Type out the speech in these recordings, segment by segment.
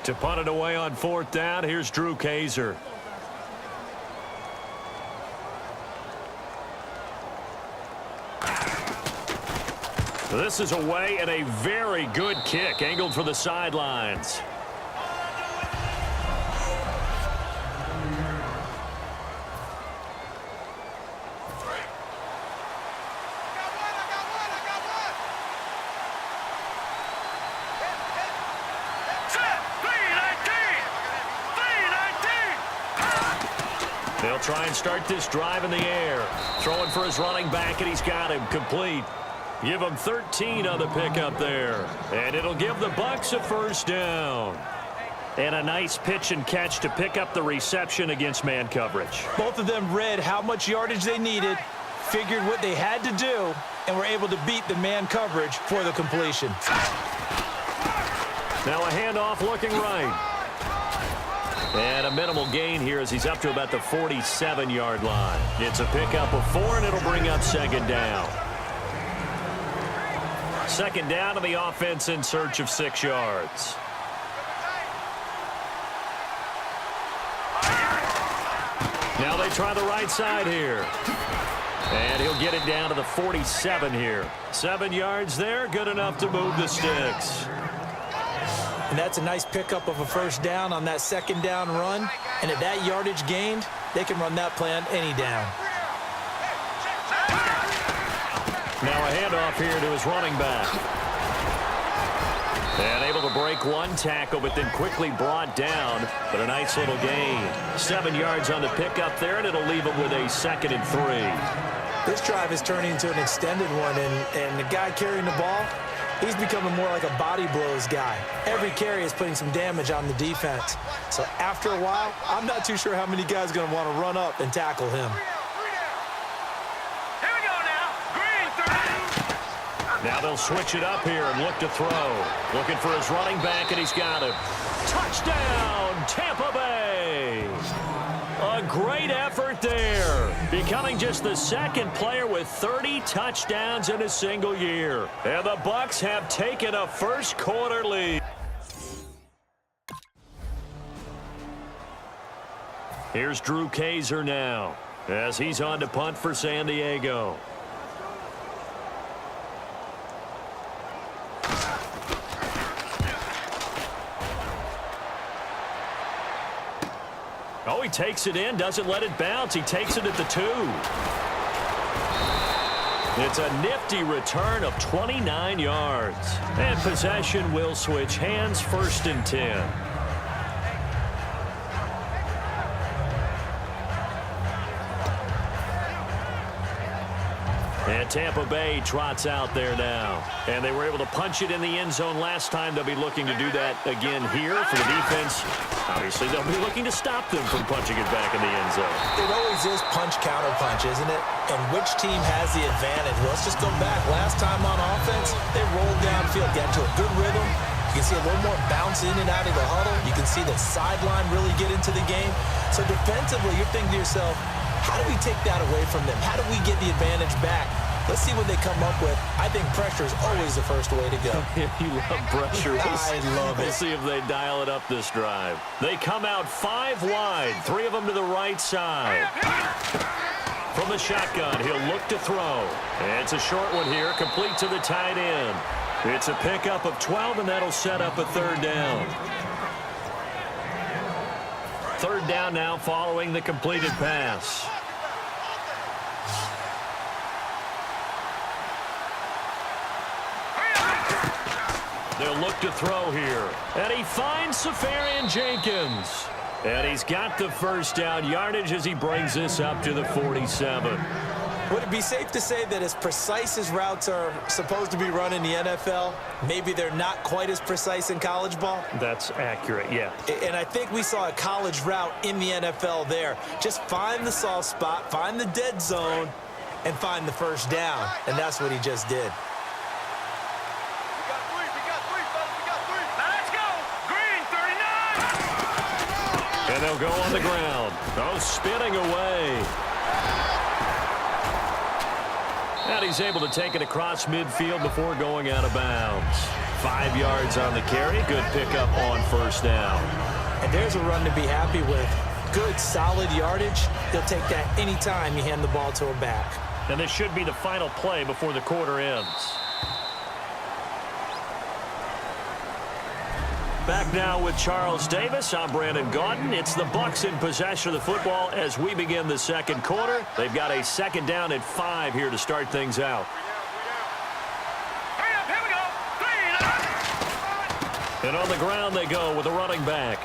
To punt it away on 4th down, here's Drew Kaiser. This is away and a very good kick, angled for the sidelines. They'll try and start this drive in the air. Throwing for his running back, and he's got him complete. Give him 13 on the pickup there. And it'll give the Bucs a first down. And a nice pitch and catch to pick up the reception against man coverage. Both of them read how much yardage they needed, figured what they had to do, and were able to beat the man coverage for the completion. Now a handoff looking right. And a minimal gain here as he's up to about the 47-yard line. It's a pickup of 4, and it'll bring up 2nd down. 2nd down, and the offense in search of 6 yards. Now they try the right side here. And he'll get it down to the 47 here. 7 yards there, good enough to move the sticks. And that's a nice pickup of a first down on that 2nd down run. And at that yardage gained, they can run that play on any down. Now a handoff here to his running back. And able to break one tackle, but then quickly brought down. But a nice little gain. 7 yards on the pickup there, and it'll leave him with a 2nd and 3. This drive is turning into an extended one, and the guy carrying the ball, he's becoming more like a body blows guy. Every carry is putting some damage on the defense. So after a while, I'm not too sure how many guys are going to want to run up and tackle him. Now they'll switch it up here and look to throw. Looking for his running back, and he's got him. Touchdown, Tampa Bay! A great effort there. Becoming just the 2nd player with 30 touchdowns in a single year. And the Bucs have taken a first-quarter lead. Here's Drew Kaiser now as he's on to punt for San Diego. Oh, he takes it in, doesn't let it bounce. He takes it at the 2. It's a nifty return of 29 yards. And possession will switch hands, 1st and 10. And Tampa Bay trots out there now. And they were able to punch it in the end zone last time. They'll be looking to do that again here for the defense. Obviously, they'll be looking to stop them from punching it back in the end zone. It always is punch-counter-punch, isn't it? And which team has the advantage? Well, let's just go back. Last time on offense, they rolled downfield, got to a good rhythm. You can see a little more bounce in and out of the huddle. You can see the sideline really get into the game. So defensively, you're thinking to yourself, how do we take that away from them? How do we get the advantage back? Let's see what they come up with. I think pressure is always the first way to go. You love pressure. I love it. We'll see if they dial it up this drive. They come out 5 wide, 3 of them to the right side. From the shotgun, he'll look to throw. It's a short one here, complete to the tight end. It's a pickup of 12, and that'll set up a 3rd down. 3rd down now following the completed pass. They'll look to throw here. And he finds Safarian Jenkins. And he's got the first down yardage as he brings this up to the 47. Would it be safe to say that as precise as routes are supposed to be run in the NFL, maybe they're not quite as precise in college ball? That's accurate, yeah. And I think we saw a college route in the NFL there. Just find the soft spot, find the dead zone, and find the first down. And that's what he just did. And they'll go on the ground. Oh, spinning away. And he's able to take it across midfield before going out of bounds. 5 yards on the carry. Good pickup on first down. And there's a run to be happy with. Good, solid yardage. He'll take that anytime you hand the ball to a back. And this should be the final play before the quarter ends. Back now with Charles Davis. I'm Brandon Gaudin. It's the Bucs in possession of the football as we begin the second quarter. They've got a second down at 5 here to start things out. And on the ground they go with a running back.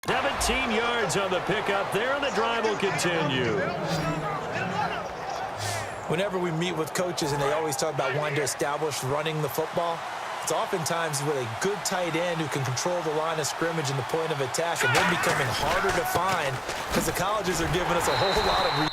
Seventeen yards on the pickup there, and the drive will continue. Whenever we meet with coaches and they always talk about wanting to establish running the football, it's oftentimes with a good tight end who can control the line of scrimmage and the point of attack, and they're becoming harder to find because the colleges are giving us a whole lot of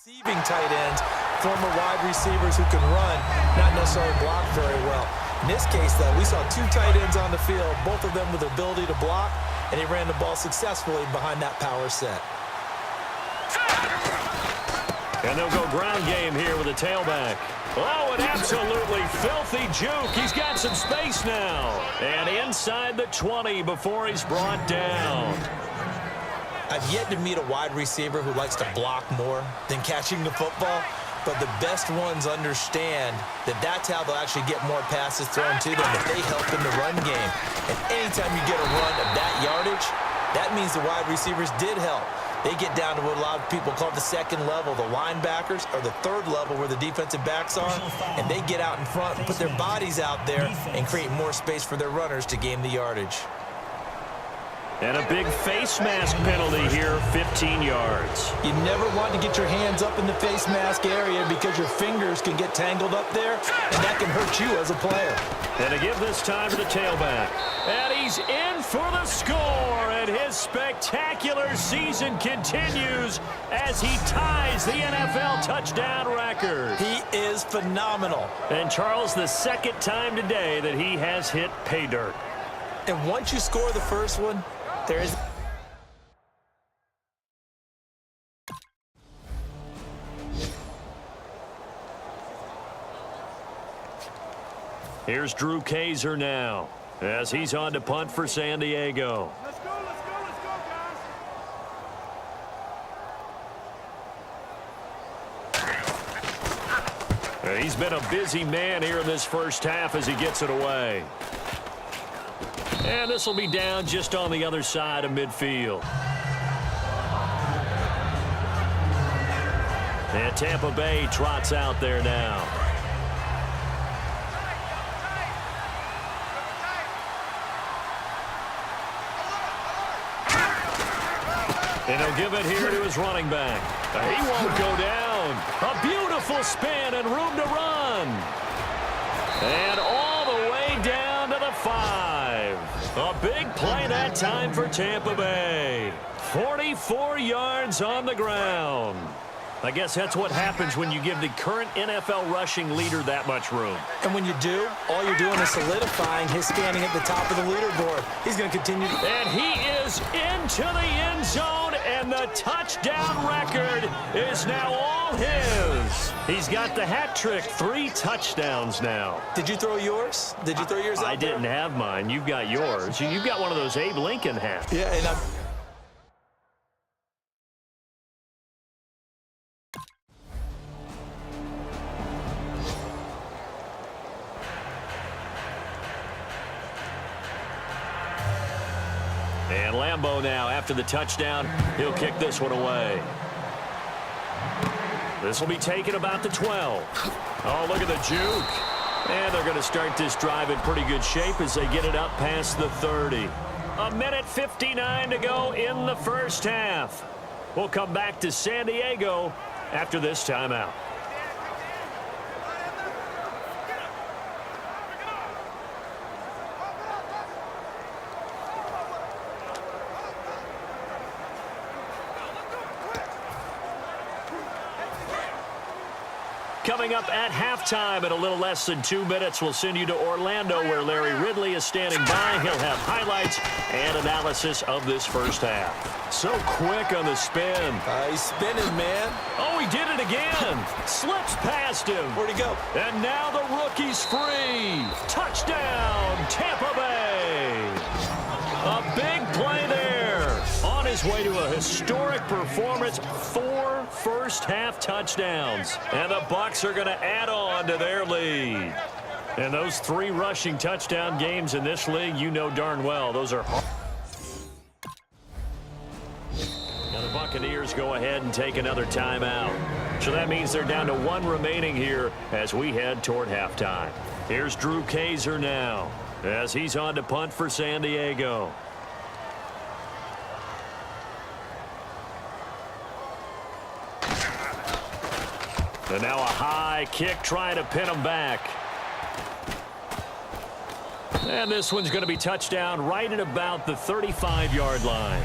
receiving tight ends, former wide receivers who can run, not necessarily block very well. In this case, though, we saw two tight ends on the field, both of them with the ability to block, and he ran the ball successfully behind that power set. And they'll go ground game here with a tailback. Oh, an absolutely filthy juke. He's got some space now. And inside the 20 before he's brought down. I've yet to meet a wide receiver who likes to block more than catching the football, but the best ones understand that that's how they'll actually get more passes thrown to them if they help in the run game. And anytime you get a run of that yardage, That means the wide receivers did help. They get down to what a lot of people call the second level, the linebackers, or the third level where the defensive backs are, and they get out in front, put their bodies out there, and create more space for their runners to gain the yardage. And a big face mask penalty here, 15 yards. You never want to get your hands up in the face mask area because your fingers can get tangled up there, and that can hurt you as a player. And to give this time to the tailback. And he's in for the score, and his spectacular season continues as he ties the NFL touchdown record. He is phenomenal. And Charles, the second time today that he has hit pay dirt. And once you score the first one, there is... Here's Drew Kaiser now as he's on to punt for San Diego. Let's go, guys. He's been a busy man here in this first half as he gets it away. And this will be down just on the other side of midfield. And Tampa Bay trots out there now. And he'll give it here to his running back. He won't go down. A beautiful spin and room to run. And all the way down to the 5. A big play that time for Tampa Bay. 44 yards on the ground. I guess that's what happens when you give the current NFL rushing leader that much room. And when you do, all you're doing is solidifying his standing at the top of the leaderboard. He's going to continue to... And he is into the end zone, and the touchdown record is now all his. He's got the hat trick, 3 touchdowns now. Did you throw yours? Did you throw yours out I didn't there? have mine. You've got yours. You've got one of those Abe Lincoln hats. Yeah, and And Lambeau now, after the touchdown, he'll kick this one away. This will be taken about the 12. Oh, look at the juke. And they're going to start this drive in pretty good shape as they get it up past the 30. 1:59 to go in the first half. We'll come back to San Diego after this timeout. Coming up at halftime in a little less than 2 minutes, we'll send you to Orlando where Larry Ridley is standing by. He'll have highlights and analysis of this first half. So quick on the spin. he's spinning, man. Oh, he did it again. Slips past him. Where'd he go? And now the rookie's free. Touchdown, Tampa Bay. A big play there. On his way to a historic performance, 4 first-half touchdowns. And the Bucs are going to add on to their lead. And those 3 rushing touchdown games in this league, you know darn well, those are hard. Now the Buccaneers go ahead and take another timeout. So that means they're down to 1 remaining here as we head toward halftime. Here's Drew Kaiser now as he's on to punt for San Diego. And now a high kick trying to pin him back. And this one's going to be touchdown right at about the 35-yard line.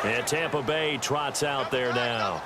And Tampa Bay trots out there now.